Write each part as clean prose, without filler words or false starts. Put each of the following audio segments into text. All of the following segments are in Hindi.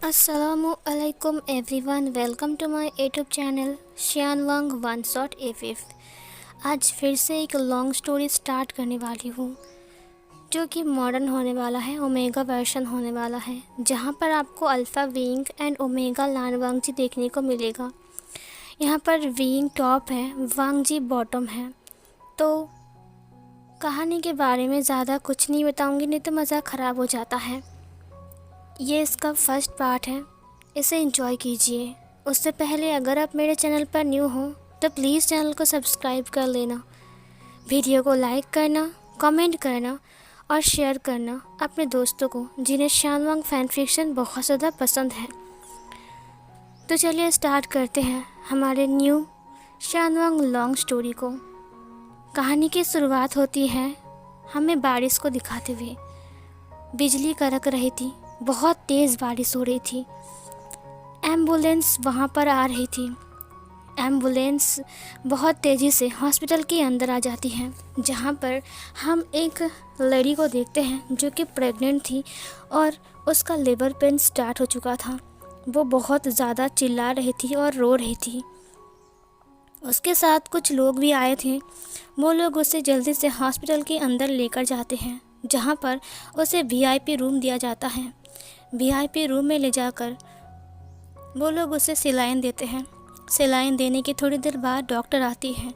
Assalamualaikum everyone, welcome to my YouTube channel शियान वांग वन शॉट ए फिफ्थ। आज फिर से एक लॉन्ग स्टोरी स्टार्ट करने वाली हूँ जो कि मॉडर्न होने वाला है, ओमेगा वर्जन होने वाला है, जहाँ पर आपको अल्फ़ा विंग एंड ओमेगा लान जी देखने को मिलेगा। यहाँ पर विंग टॉप है, वांग जी बॉटम है। तो कहानी के बारे में ज़्यादा कुछ नहीं बताऊँगी, नहीं तो मज़ा ख़राब हो जाता है। ये इसका फर्स्ट पार्ट है, इसे एंजॉय कीजिए। उससे पहले अगर आप मेरे चैनल पर न्यू हो तो प्लीज़ चैनल को सब्सक्राइब कर लेना, वीडियो को लाइक करना, कमेंट करना और शेयर करना अपने दोस्तों को जिन्हें शियान वांग फैन फिक्शन बहुत ज़्यादा पसंद है। तो चलिए स्टार्ट करते हैं हमारे न्यू शियान वांग लॉन्ग स्टोरी को। कहानी की शुरुआत होती है हमें बारिश को दिखाते हुए। बिजली कड़क रही थी, बहुत तेज़ बारिश हो रही थी। एम्बुलेंस वहाँ पर आ रही थी। एम्बुलेंस बहुत तेज़ी से हॉस्पिटल के अंदर आ जाती है, जहाँ पर हम एक लड़की को देखते हैं जो कि प्रेग्नेंट थी और उसका लेबर पेन स्टार्ट हो चुका था। वो बहुत ज़्यादा चिल्ला रही थी और रो रही थी। उसके साथ कुछ लोग भी आए थे। वो लोग उसे जल्दी से हॉस्पिटल के अंदर लेकर जाते हैं, जहाँ पर उसे वीआईपी रूम दिया जाता है। वीआईपी रूम में ले जाकर वो लोग उसे सिलाइन देते हैं। सिलाइन देने के थोड़ी देर बाद डॉक्टर आती है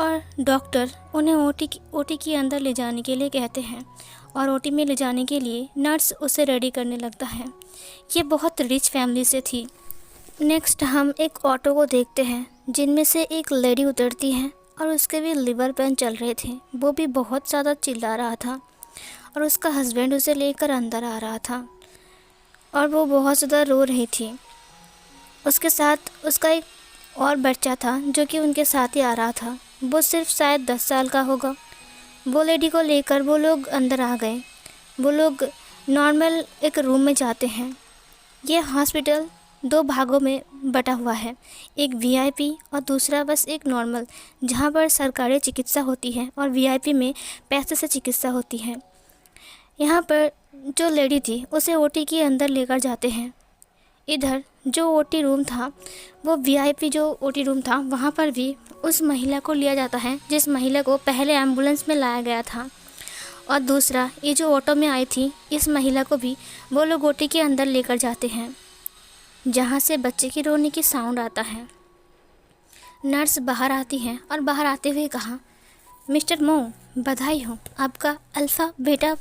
और डॉक्टर उन्हें ओटी के अंदर ले जाने के लिए कहते हैं और ओटी में ले जाने के लिए नर्स उसे रेडी करने लगता है। ये बहुत रिच फैमिली से थी। नेक्स्ट हम एक ऑटो को देखते हैं, जिनमें से एक लेडी उतरती है और उसके भी लिवर पेन चल रहे थे। वो भी बहुत ज़्यादा चिल्ला रहा था और उसका हस्बैंड उसे लेकर अंदर आ रहा था और वो बहुत ज़्यादा रो रही थी। उसके साथ उसका एक और बच्चा था जो कि उनके साथ ही आ रहा था। वो सिर्फ शायद 10 साल का होगा। वो लेडी को लेकर वो लोग अंदर आ गए। वो लोग नॉर्मल एक रूम में जाते हैं। ये हॉस्पिटल 2 भागों में बटा हुआ है, एक वीआईपी और दूसरा बस एक नॉर्मल, जहाँ पर सरकारी चिकित्सा होती है और वीआईपी में पैसे से चिकित्सा होती है। यहाँ पर जो लेडी थी उसे ओटी के अंदर लेकर जाते हैं। इधर जो ओटी रूम था, वो वीआईपी जो ओटी रूम था, वहाँ पर भी उस महिला को लिया जाता है जिस महिला को पहले एम्बुलेंस में लाया गया था। और दूसरा ये जो ऑटो में आई थी, इस महिला को भी वो लोग ओटी के अंदर लेकर जाते हैं, जहाँ से बच्चे की रोने की साउंड आता है। नर्स बाहर आती है और बाहर आते हुए कहा, मिस्टर मो, बधाई हो, आपका अल्फ़ा बेटा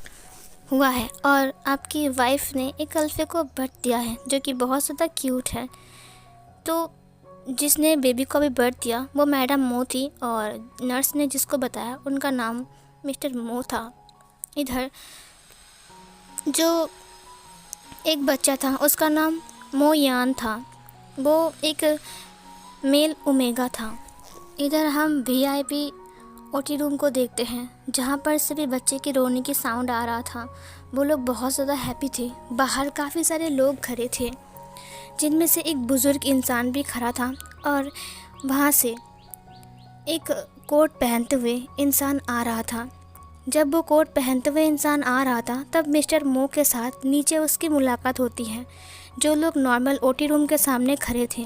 हुआ है और आपकी वाइफ ने एक अल्फ़े को बर्थ दिया है जो कि बहुत ज़्यादा क्यूट है। तो जिसने बेबी को भी बर्थ दिया वो मैडम मो थी और नर्स ने जिसको बताया उनका नाम मिस्टर मो था। इधर जो एक बच्चा था उसका नाम मो यान था। वो एक मेल ओमेगा था। इधर हम वीआईपी ओटी रूम को देखते हैं, जहाँ पर सभी बच्चे की रोने की साउंड आ रहा था। वो लोग बहुत ज़्यादा हैप्पी थे। बाहर काफ़ी सारे लोग खड़े थे, जिनमें से एक बुज़ुर्ग इंसान भी खड़ा था और वहाँ से एक कोट पहनते हुए इंसान आ रहा था। जब वो कोट पहनते हुए इंसान आ रहा था तब मिस्टर मो के साथ नीचे उसकी मुलाकात होती है। जो लोग नॉर्मल ओटी रूम के सामने खड़े थे,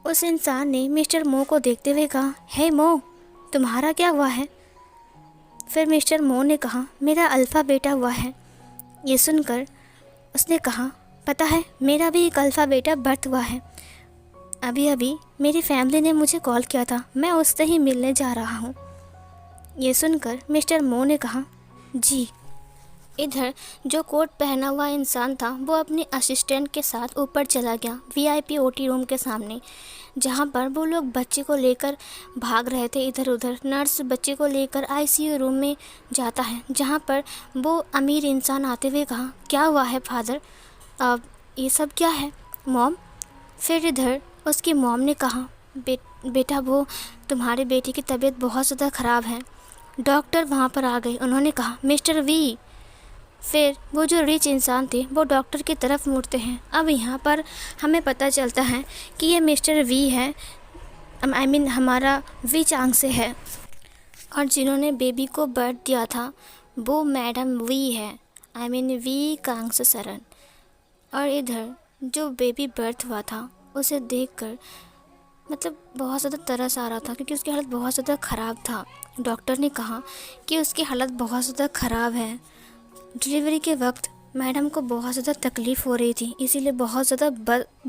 उस इंसान ने मिस्टर मो को देखते हुए कहा, हे मो, तुम्हारा क्या हुआ है? फिर मिस्टर मो ने कहा, मेरा अल्फ़ा बेटा हुआ है। ये सुनकर उसने कहा, पता है मेरा भी एक अल्फ़ा बेटा बर्थ हुआ है। अभी अभी मेरी फैमिली ने मुझे कॉल किया था, मैं उससे ही मिलने जा रहा हूँ। ये सुनकर मिस्टर मो ने कहा, जी। इधर जो कोट पहना हुआ इंसान था वो अपने असिस्टेंट के साथ ऊपर चला गया वीआईपी ओटी रूम के सामने, जहाँ पर वो लोग बच्चे को लेकर भाग रहे थे इधर उधर। नर्स बच्चे को लेकर आईसीयू रूम में जाता है, जहाँ पर वो अमीर इंसान आते हुए कहा, क्या हुआ है फादर, अब ये सब क्या है मॉम? फिर इधर उसकी मॉम ने कहा, बेटा वो तुम्हारे बेटे की तबीयत बहुत ज़्यादा ख़राब है। डॉक्टर वहाँ पर आ गए। उन्होंने कहा, मिस्टर वी। फिर वो जो रिच इंसान थे वो डॉक्टर की तरफ मुड़ते हैं। अब यहाँ पर हमें पता चलता है कि ये मिस्टर वी है, आई मीन हमारा वी चांग से है, और जिन्होंने बेबी को बर्थ दिया था वो मैडम वी है, आई मीन वी कांग से सरन। और इधर जो बेबी बर्थ हुआ था उसे देखकर मतलब बहुत ज़्यादा तरस आ रहा था, क्योंकि उसकी हालत बहुत ज़्यादा ख़राब था। डॉक्टर ने कहा कि उसकी हालत बहुत ज़्यादा ख़राब है। डिलीवरी के वक्त मैडम को बहुत ज़्यादा तकलीफ़ हो रही थी, इसीलिए बहुत ज़्यादा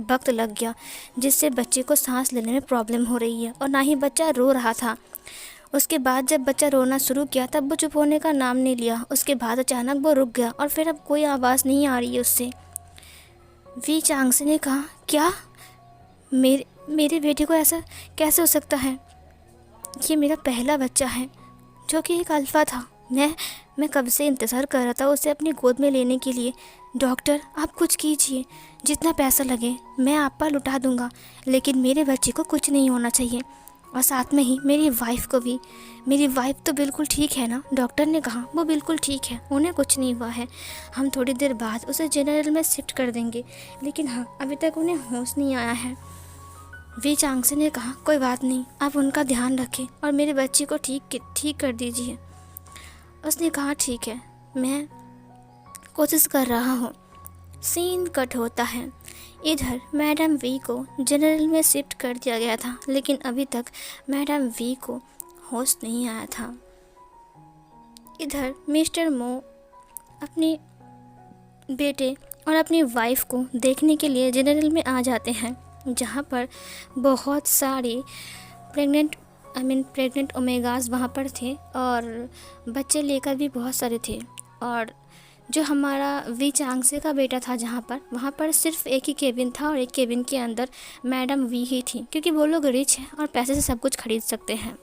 वक्त लग गया, जिससे बच्चे को सांस लेने में प्रॉब्लम हो रही है। और ना ही बच्चा रो रहा था। उसके बाद जब बच्चा रोना शुरू किया तब वो चुप होने का नाम नहीं लिया। उसके बाद अचानक वो रुक गया और फिर अब कोई आवाज़ नहीं आ रही है उससे। वी चांगसे ने कहा, क्या मेरे बेटे को ऐसा कैसे हो सकता है? ये मेरा पहला बच्चा है जो कि एक अल्फ़ा था। मैं कब से इंतज़ार कर रहा था उसे अपनी गोद में लेने के लिए। डॉक्टर, आप कुछ कीजिए, जितना पैसा लगे मैं आप पर लुटा दूंगा, लेकिन मेरे बच्चे को कुछ नहीं होना चाहिए। और साथ में ही मेरी वाइफ को भी। मेरी वाइफ तो बिल्कुल ठीक है ना? डॉक्टर ने कहा, वो बिल्कुल ठीक है, उन्हें कुछ नहीं हुआ है। हम थोड़ी देर बाद उसे जनरल में शिफ्ट कर देंगे, लेकिन हाँ, अभी तक उन्हें होश नहीं आया है। वी चांगसे ने कहा, कोई बात नहीं, आप उनका ध्यान रखें और मेरे बच्चे को ठीक कर दीजिए। उसने कहा, ठीक है, मैं कोशिश कर रहा हूँ। सीन कट होता है। इधर मैडम वी को जनरल में शिफ्ट कर दिया गया था, लेकिन अभी तक मैडम वी को होश नहीं आया था। इधर मिस्टर मो अपने बेटे और अपनी वाइफ को देखने के लिए जनरल में आ जाते हैं, जहाँ पर बहुत सारी प्रेग्नेंट ओमेगास वहाँ पर थे और बच्चे लेकर भी बहुत सारे थे। और जो हमारा वी चांगसे का बेटा था वहाँ पर सिर्फ एक ही केबिन था और एक केबिन के अंदर मैडम वी ही थी, क्योंकि वो लोग रिच हैं और पैसे से सब कुछ खरीद सकते हैं।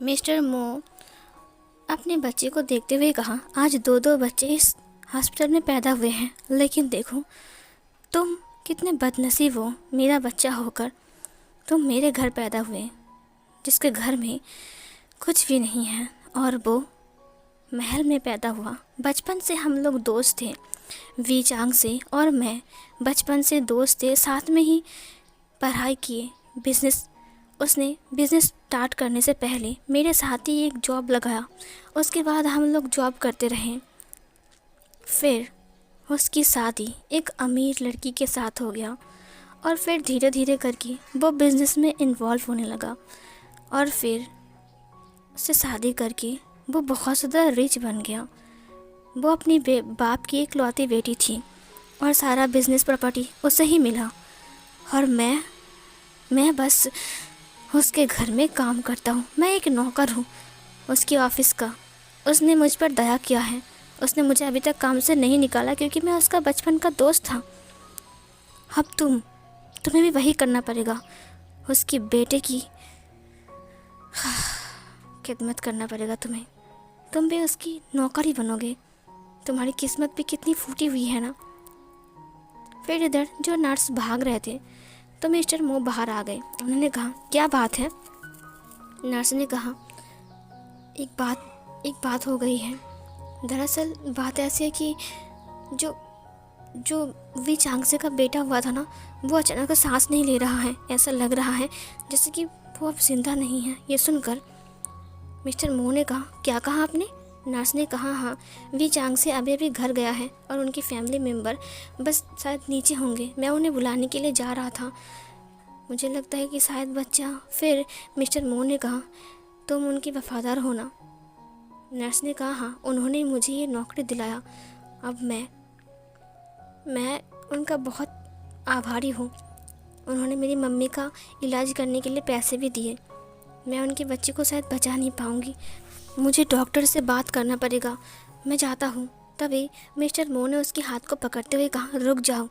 मिस्टर मो अपने बच्चे को देखते हुए कहा, आज दो बच्चे इस हॉस्पिटल में पैदा हुए हैं, लेकिन देखो तुम कितने बदनसीब हो, मेरा बच्चा होकर तुम मेरे घर पैदा हुए, जिसके घर में कुछ भी नहीं है, और वो महल में पैदा हुआ। बचपन से हम लोग दोस्त थे, वी चांगसे और मैं बचपन से दोस्त थे, साथ में ही पढ़ाई किए। उसने बिज़नेस स्टार्ट करने से पहले मेरे साथ ही एक जॉब लगाया, उसके बाद हम लोग जॉब करते रहे। फिर उसकी शादी एक अमीर लड़की के साथ हो गया और फिर धीरे धीरे करके वो बिज़नेस में इन्वॉल्व होने लगा और फिर उससे शादी करके वो बहुत ज़्यादा रिच बन गया। वो अपनी बाप की इकलौती बेटी थी और सारा बिज़नेस प्रॉपर्टी उसे ही मिला, और मैं बस उसके घर में काम करता हूँ। मैं एक नौकर हूँ उसकी ऑफिस का। उसने मुझ पर दया किया है। उसने मुझे अभी तक काम से नहीं निकाला क्योंकि मैं उसका बचपन का दोस्त था। अब तुम्हें भी वही करना पड़ेगा, उसकी बेटे की खिदमत करना पड़ेगा तुम्हें। तुम भी उसकी नौकर ही बनोगे। तुम्हारी किस्मत भी कितनी फूटी हुई है ना। फिर इधर जो नर्स भाग रहे थे तो मिस्टर मो बाहर आ गए। उन्होंने कहा, क्या बात है? नर्स ने कहा, एक बात हो गई है। दरअसल बात ऐसी है कि जो वी चांगसे का बेटा हुआ था ना, वो अचानक सांस नहीं ले रहा है। ऐसा लग रहा है जैसे कि वो अब जिंदा नहीं है। ये सुनकर मिस्टर मो ने कहा, क्या कहा आपने? नर्स ने कहा, हाँ, वी चांगसे अभी घर गया है और उनकी फैमिली मेम्बर बस शायद नीचे होंगे। मैं उन्हें बुलाने के लिए जा रहा था, मुझे लगता है कि शायद बच्चा। फिर मिस्टर मो ने कहा, तुम उनकी वफादार हो ना? नर्स ने कहा, हाँ, उन्होंने मुझे ये नौकरी दिलाया। अब मैं उनका बहुत आभारी हूँ। उन्होंने मेरी मम्मी का इलाज करने के लिए पैसे भी दिए। मैं उनके बच्चे को शायद बचा नहीं पाऊँगी। मुझे डॉक्टर से बात करना पड़ेगा, मैं जाता हूँ। तभी मिस्टर मो ने उसके हाथ को पकड़ते हुए कहा, रुक जाओ।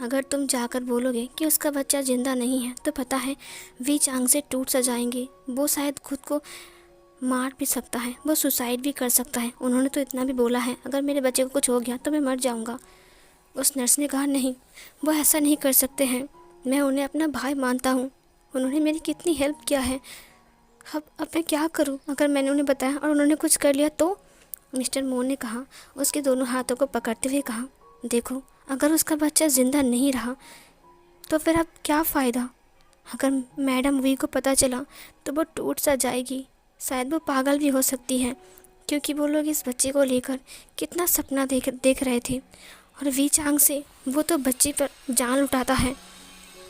अगर तुम जाकर बोलोगे कि उसका बच्चा ज़िंदा नहीं है तो पता है वी चांगसे टूट सा जाएंगे। वो शायद खुद को मार भी सकता है, वो सुसाइड भी कर सकता है। उन्होंने तो इतना भी बोला है, अगर मेरे बच्चे को कुछ हो गया तो मैं मर जाऊँगा। उस नर्स ने कहा, नहीं, वो ऐसा नहीं कर सकते हैं। मैं उन्हें अपना भाई मानता हूँ। उन्होंने मेरी कितनी हेल्प किया है। अब मैं क्या करूं? अगर मैंने उन्हें बताया और उन्होंने कुछ कर लिया तो? मिस्टर मो ने कहा, उसके दोनों हाथों को पकड़ते हुए कहा, देखो, अगर उसका बच्चा ज़िंदा नहीं रहा तो फिर अब क्या फ़ायदा? अगर मैडम वी को पता चला तो वो टूट सा जाएगी। शायद वो पागल भी हो सकती है, क्योंकि वो लोग इस बच्चे को लेकर कितना सपना देख रहे थे और वी चांग से वो तो बच्चे पर जान लुटाता है,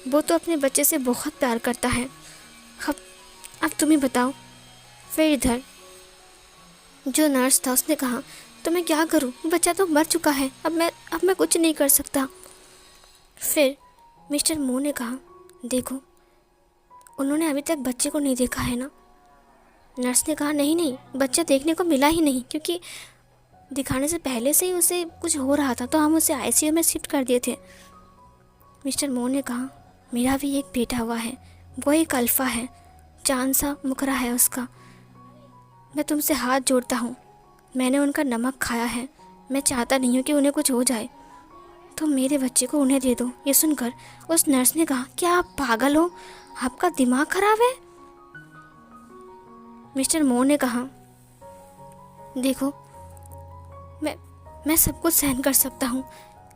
वो तो अपने बच्चे से बहुत प्यार करता है। अब तुम ही बताओ। फिर इधर जो नर्स था उसने कहा, तो मैं क्या करूं, बच्चा तो मर चुका है, अब मैं कुछ नहीं कर सकता। फिर मिस्टर मो ने कहा, देखो उन्होंने अभी तक बच्चे को नहीं देखा है ना। नर्स ने कहा, नहीं, बच्चा देखने को मिला ही नहीं, क्योंकि दिखाने से पहले से ही उसे कुछ हो रहा था तो हम उसे आईसीयू में शिफ्ट कर दिए थे। मिस्टर मो ने कहा, मेरा भी एक बेटा हुआ है, वो एक अल्फ़ा है, चांद सा मुखरा है उसका। मैं तुमसे हाथ जोड़ता हूँ, मैंने उनका नमक खाया है, मैं चाहता नहीं हूँ कि उन्हें कुछ हो जाए, तो मेरे बच्चे को उन्हें दे दो। ये सुनकर उस नर्स ने कहा, क्या आप पागल हो, आपका दिमाग खराब है। मिस्टर मो ने कहा, देखो मैं सब कुछ सहन कर सकता हूँ,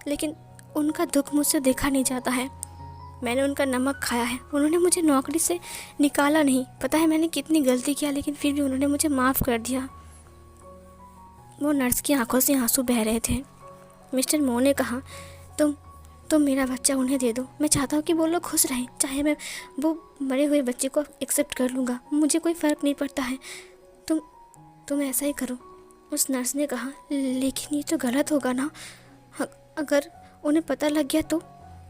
लेकिन उनका दुख मुझसे देखा नहीं जाता है। मैंने उनका नमक खाया है, उन्होंने मुझे नौकरी से निकाला नहीं, पता है मैंने कितनी गलती किया, लेकिन फिर भी उन्होंने मुझे माफ़ कर दिया। वो नर्स की आंखों से आंसू बह रहे थे। मिस्टर मो ने कहा, तुम मेरा बच्चा उन्हें दे दो, मैं चाहता हूँ कि वो लोग खुश रहें, चाहे मैं वो मरे हुए बच्चे को एक्सेप्ट कर लूँगा, मुझे कोई फ़र्क नहीं पड़ता है, तुम ऐसा ही करो। उस नर्स ने कहा, लेकिन ये तो गलत होगा ना, अगर उन्हें पता लग गया तो।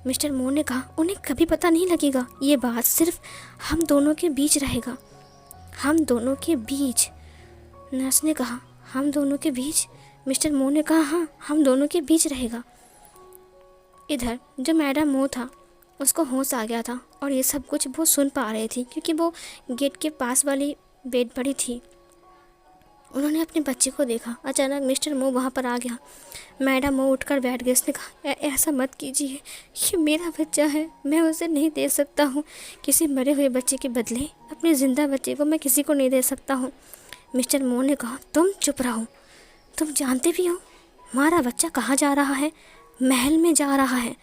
मिस्टर मो ने कहा, उन्हें कभी पता नहीं लगेगा, ये बात सिर्फ हम दोनों के बीच रहेगा, हम दोनों के बीच। नर्स ने कहा, हम दोनों के बीच। मिस्टर मो ने कहा, हाँ, हम दोनों के बीच रहेगा। इधर जो मैडम मो था उसको होश आ गया था और ये सब कुछ वो सुन पा रही थी, क्योंकि वो गेट के पास वाली बेड पड़ी थी। उन्होंने अपने बच्चे को देखा। अचानक मिस्टर मो वहाँ पर आ गया। मैडम मो उठकर बैठ गई। उसने कहा, ऐसा मत कीजिए, ये मेरा बच्चा है, मैं उसे नहीं दे सकता हूँ, किसी मरे हुए बच्चे के बदले अपने ज़िंदा बच्चे को मैं किसी को नहीं दे सकता हूँ। मिस्टर मो ने कहा, तुम चुप रहो, तुम जानते भी हो हमारा बच्चा कहाँ जा रहा है, महल में जा रहा है,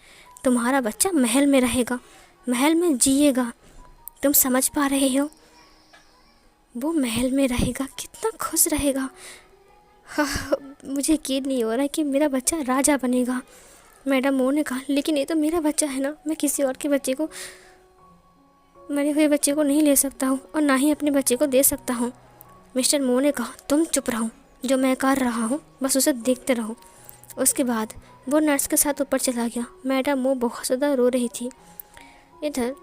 तुम्हारा बच्चा महल में रहेगा, महल में जिएगा, तुम समझ पा रहे हो, वो महल में रहेगा, कितना खुश रहेगा। हाँ, मुझे यकीन नहीं हो रहा है कि मेरा बच्चा राजा बनेगा। मैडम मो ने कहा, लेकिन ये तो मेरा बच्चा है ना, मैं किसी और के बच्चे को, मरे हुए बच्चे को नहीं ले सकता हूँ और ना ही अपने बच्चे को दे सकता हूँ। मिस्टर मो ने कहा, तुम चुप रहो, जो मैं कर रहा हूँ बस उसे देखते रहो। उसके बाद वो नर्स के साथ ऊपर चला गया। मैडम मो बहुत ज़्यादा रो रही थी। इधर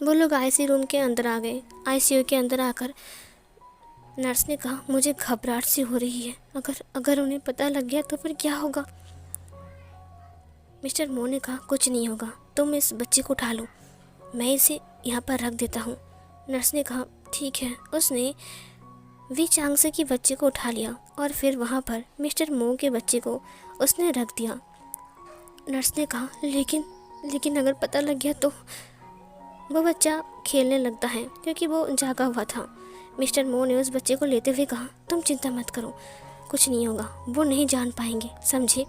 वो लोग आईसीयू रूम के अंदर आ गए। आईसीयू के अंदर आकर नर्स ने कहा, मुझे घबराहट सी हो रही है, अगर उन्हें पता लग गया तो फिर क्या होगा। मिस्टर मो ने कहा, कुछ नहीं होगा, तुम इस बच्चे को उठा लो, मैं इसे यहाँ पर रख देता हूँ। नर्स ने कहा, ठीक है। उसने वी चांगसे की बच्चे को उठा लिया और फिर वहाँ पर मिस्टर मो के बच्चे को उसने रख दिया। नर्स ने कहा, लेकिन अगर पता लग गया तो। वो बच्चा खेलने लगता है क्योंकि वो जागा हुआ था। मिस्टर मो ने उस बच्चे को लेते हुए कहा, तुम चिंता मत करो, कुछ नहीं होगा, वो नहीं जान पाएंगे, समझे।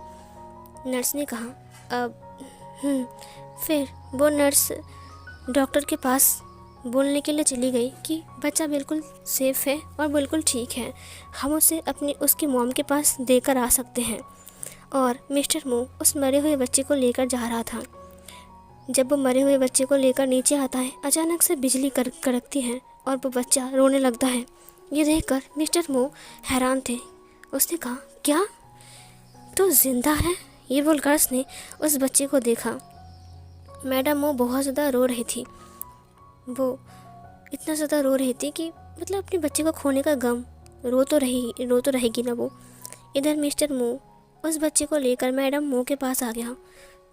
नर्स ने कहा, अब फिर वो नर्स डॉक्टर के पास बोलने के लिए चली गई कि बच्चा बिल्कुल सेफ़ है और बिल्कुल ठीक है, हम उसे उसकी मॉम के पास देकर आ सकते हैं। और मिस्टर मो उस मरे हुए बच्चे को लेकर जा रहा था। जब वो मरे हुए बच्चे को लेकर नीचे आता है, अचानक से बिजली कड़कती है और वो बच्चा रोने लगता है। ये देखकर मिस्टर मो हैरान थे। उसने कहा, क्या तो ज़िंदा है? ये बोलकर उसने उस बच्चे को देखा। मैडम मो बहुत ज़्यादा रो रही थी। वो इतना ज़्यादा रो रही थी कि मतलब अपने बच्चे को खोने का गम, रो तो रहेगी ना वो। इधर मिस्टर मो उस बच्चे को लेकर मैडम मो के पास आ गया।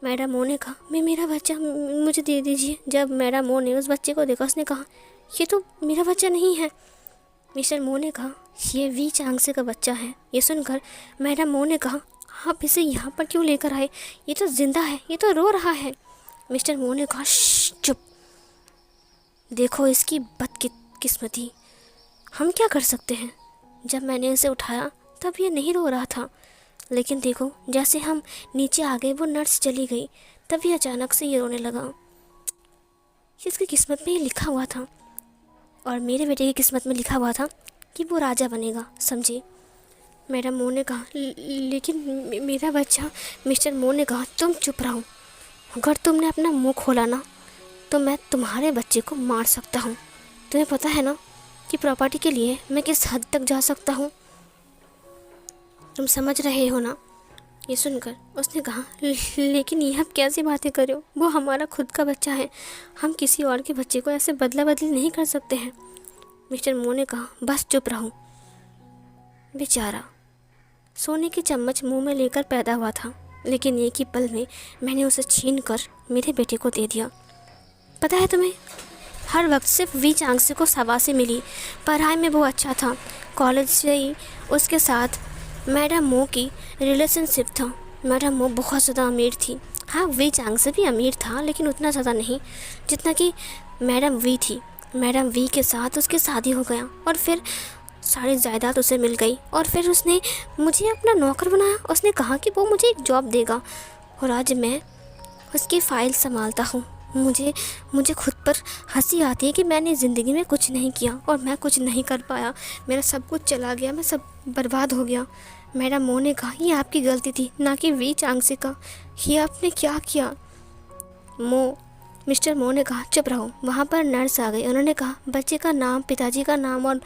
मैडम मो ने कहा, मेरा बच्चा मुझे दे दीजिए। जब मैडम मो ने उस बच्चे को देखा, उसने कहा, ये तो मेरा बच्चा नहीं है। मिस्टर मो ने कहा, ये वी चांगसे का बच्चा है। ये सुनकर मैडम मो ने कहा, आप इसे यहाँ पर क्यों लेकर आए, ये तो ज़िंदा है, ये तो रो रहा है। मिस्टर मो ने कहा, चुप, देखो इसकी बदकिस्मती, हम क्या कर सकते हैं। जब मैंने इसे उठाया तब ये नहीं रो रहा था, लेकिन देखो जैसे हम नीचे आ गए, वो नर्स चली गई, तभी अचानक से ये रोने लगा। इसकी किस्मत में ये लिखा हुआ था और मेरे बेटे की किस्मत में लिखा हुआ था कि वो राजा बनेगा, समझे। मैडम मो ने कहा, लेकिन मेरा बच्चा। मिस्टर मो ने कहा, तुम चुप रहो। अगर तुमने अपना मुंह खोला ना तो मैं तुम्हारे बच्चे को मार सकता हूँ। तुम्हें पता है ना कि प्रॉपर्टी के लिए मैं किस हद तक जा सकता हूँ। तुम समझ रहे हो ना। ये सुनकर उसने कहा, लेकिन ये आप कैसी बातें कर रहे हो, वो हमारा खुद का बच्चा है। हम किसी और के बच्चे को ऐसे बदला बदली नहीं कर सकते हैं। मिस्टर मो ने कहा, बस चुप रहो। बेचारा सोने की चम्मच मुंह में लेकर पैदा हुआ था, लेकिन एक ही पल में मैंने उसे छीन कर मेरे बेटे को दे दिया। पता है तुम्हें, हर वक्त सिर्फ वी चांग्से को शाबाशी मिली। पढ़ाई में वो अच्छा था। कॉलेज से ही उसके साथ मैडम मो की रिलेशनशिप था। मैडम मो बहुत ज़्यादा अमीर थी। हाँ, वी चांग्से भी अमीर था, लेकिन उतना ज़्यादा नहीं जितना कि मैडम वी थी। मैडम वी के साथ उसकी शादी हो गया और फिर सारी जायदाद उसे मिल गई और फिर उसने मुझे अपना नौकर बनाया। उसने कहा कि वो मुझे एक जॉब देगा और आज मैं उसकी फ़ाइल संभालता हूँ। मुझे खुद पर हंसी आती है कि मैंने ज़िंदगी में कुछ नहीं किया और मैं कुछ नहीं कर पाया। मेरा सब कुछ चला गया, मैं सब बर्बाद हो गया। मैडम मो ने कहा, ये आपकी गलती थी, ना कि वी चांग्से का। ये आपने क्या किया। मिस्टर मो ने कहा, चुप रहो। वहाँ पर नर्स आ गई। उन्होंने कहा, बच्चे का नाम, पिताजी का नाम और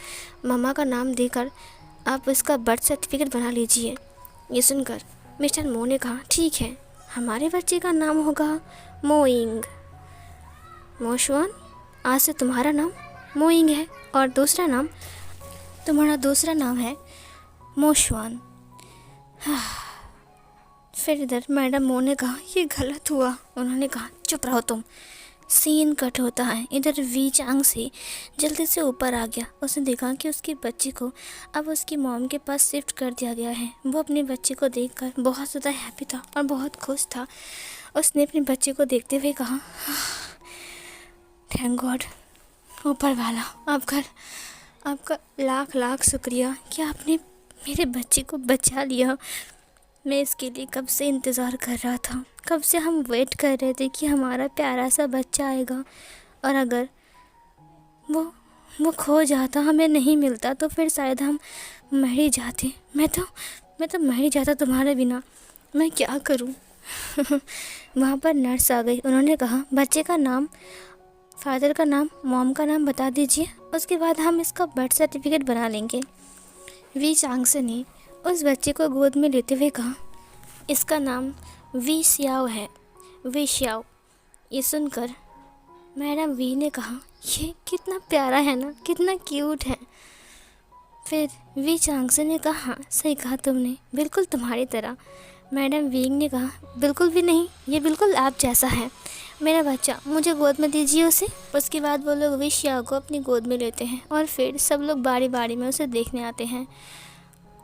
मम्मा का नाम देकर आप इसका बर्थ सर्टिफिकेट बना लीजिए। ये सुनकर मिस्टर मो ने कहा, ठीक है, हमारे बच्चे का नाम होगा मोइंग। मोशवान, आज से तुम्हारा नाम मोइंग है और तुम्हारा दूसरा नाम है मोशवान। फिर इधर मैडम मो ने कहा, ये गलत हुआ। उन्होंने कहा, चुप रहो तुम। सीन कट होता है। इधर वी चांग्से जल्दी से ऊपर आ गया। उसने देखा कि उसके बच्चे को अब उसकी मॉम के पास शिफ्ट कर दिया गया है। वो अपने बच्चे को देखकर बहुत ज़्यादा हैप्पी था और बहुत खुश था। उसने अपने बच्चे को देखते हुए कहा, थैंक गॉड, ऊपर वाला, आपका लाख लाख शुक्रिया कि आपने मेरे बच्चे को बचा लिया। मैं इसके लिए कब से इंतज़ार कर रहा था। कब से हम वेट कर रहे थे कि हमारा प्यारा सा बच्चा आएगा, और अगर वो खो जाता, हमें नहीं मिलता, तो फिर शायद हम मर ही जाते। मैं तो मर ही जाता तुम्हारे बिना। मैं क्या करूं। वहाँ पर नर्स आ गई। उन्होंने कहा, बच्चे का नाम, फादर का नाम, मॉम का नाम बता दीजिए, उसके बाद हम इसका बर्थ सर्टिफिकेट बना लेंगे। वी चांग्से ने उस बच्चे को गोद में लेते हुए कहा, इसका नाम वी श्याओ है, वी श्याओ। ये सुनकर मैडम वी ने कहा, ये कितना प्यारा है ना, कितना क्यूट है। फिर वी चांग्से ने कहा, हाँ सही कहा तुमने, बिल्कुल तुम्हारी तरह। मैडम वींग ने कहा, बिल्कुल भी नहीं, ये बिल्कुल आप जैसा है। मेरा बच्चा, मुझे गोद में दीजिए उसे। उसके बाद वो लोग वी श्याओ को अपनी गोद में लेते हैं और फिर सब लोग बारी बारी में उसे देखने आते हैं।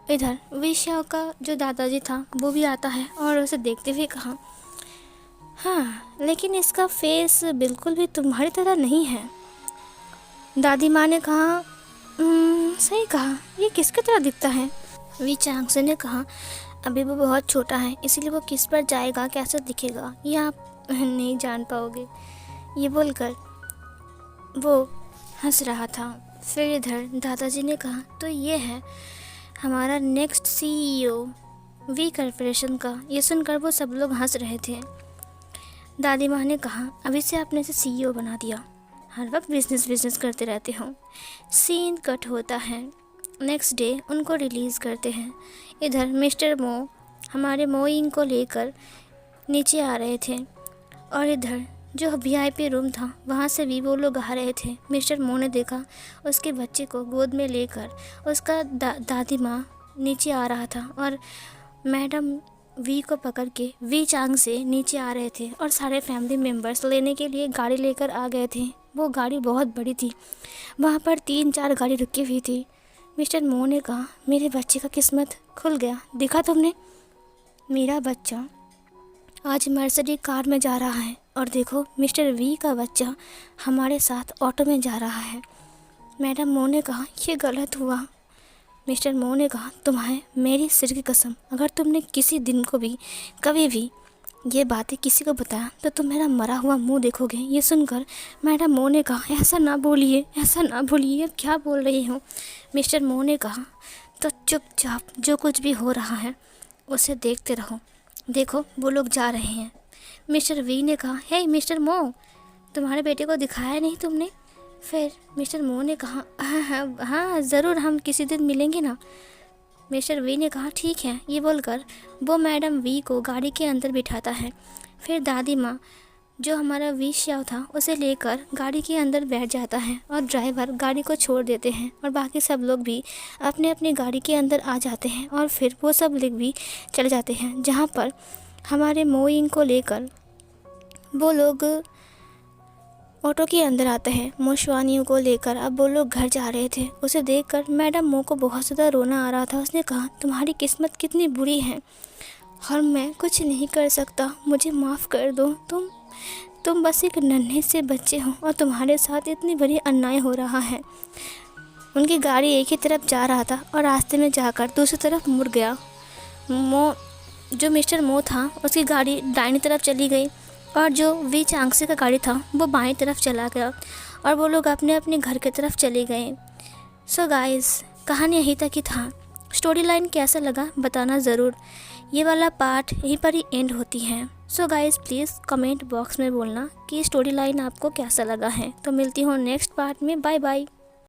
इधर वी श्याओ का जो दादाजी था वो भी आता है और उसे देखते हुए कहा, हाँ लेकिन इसका फेस बिल्कुल भी तुम्हारी तरह नहीं है। दादी माँ ने कहा, सही कहा, ये किसकी तरह दिखता है। वी चांग्से ने कहा, अभी वो बहुत छोटा है, इसीलिए वो किस पर जाएगा, कैसा दिखेगा, ये आप नहीं जान पाओगे। ये बोलकर वो हंस रहा था। फिर इधर दादाजी ने कहा, तो ये है हमारा नेक्स्ट CEO वी कॉर्पोरेशन का। ये सुनकर वो सब लोग हंस रहे थे। दादी माँ ने कहा, अभी से आपने इसे CEO बना दिया, हर वक्त बिजनेस करते रहते हो। सीन कट होता है। नेक्स्ट डे उनको रिलीज़ करते हैं। इधर मिस्टर मो हमारे मोइंग को लेकर नीचे आ रहे थे और इधर जो VIP रूम था वहाँ से भी वो लोग आ रहे थे। मिस्टर मो ने देखा उसके बच्चे को गोद में लेकर उसका दादी माँ नीचे आ रहा था और मैडम वी को पकड़ के वी चांग्से नीचे आ रहे थे और सारे फैमिली मेम्बर्स लेने के लिए गाड़ी लेकर आ गए थे। वो गाड़ी बहुत बड़ी थी, वहाँ पर 3-4 गाड़ी रुकी हुई थी। मिस्टर मो ने कहा, मेरे बच्चे का किस्मत खुल गया, देखा तुमने, मेरा बच्चा आज मर्सिडीज कार में जा रहा है और देखो मिस्टर वी का बच्चा हमारे साथ ऑटो में जा रहा है। मैडम मो ने कहा, ये गलत हुआ। मिस्टर मो ने कहा, तुम्हें मेरी सिर की कसम, अगर तुमने किसी दिन को भी कभी भी ये बातें किसी को बताया तो तुम मेरा मरा हुआ मुंह देखोगे। ये सुनकर मैडम मो ने कहा, ऐसा ना बोलिए, ऐसा ना बोलिए, अब क्या बोल रही हो। मिस्टर मो ने कहा, तो चुपचाप जो कुछ भी हो रहा है उसे देखते रहो। देखो वो लोग जा रहे हैं। मिस्टर वी ने कहा, हे मिस्टर मो, तुम्हारे बेटे को दिखाया नहीं तुमने? फिर मिस्टर मो ने कहा, हाँ हाँ हाँ ज़रूर, हम किसी दिन मिलेंगे ना। मिस्टर वी ने कहा, ठीक है। ये बोलकर वो मैडम वी को गाड़ी के अंदर बिठाता है। फिर दादी माँ जो हमारा वी श्याव था उसे लेकर गाड़ी के अंदर बैठ जाता है और ड्राइवर गाड़ी को छोड़ देते हैं और बाकी सब लोग भी अपने अपनी गाड़ी के अंदर आ जाते हैं और फिर वो सब लोग भी चले जाते हैं। जहाँ पर हमारे मोइंग को लेकर वो लोग ऑटो के अंदर आते हैं। मोशवानियों को लेकर अब वो लोग घर जा रहे थे। उसे देखकर मैडम मो को बहुत ज़्यादा रोना आ रहा था। उसने कहा, तुम्हारी किस्मत कितनी बुरी है और मैं कुछ नहीं कर सकता, मुझे माफ़ कर दो। तुम बस एक नन्हे से बच्चे हो और तुम्हारे साथ इतनी बड़ी अन्याय हो रहा है। उनकी गाड़ी एक ही तरफ जा रहा था और रास्ते में जाकर दूसरी तरफ मुड़ गया। जो मिस्टर मो था उसकी गाड़ी दाहिनी तरफ चली गई और जो वी चांगसे का गाड़ी था वो बाईं तरफ चला गया और वो लोग अपने अपने घर की तरफ चले गए। सो गाइस, कहानी यहीं तक ही था। स्टोरी लाइन कैसा लगा बताना ज़रूर। ये वाला पार्ट यहीं पर ही एंड होती है। So guys, please comment box में बोलना कि स्टोरी लाइन आपको कैसा लगा है। तो मिलती हूँ नेक्स्ट पार्ट में। Bye bye.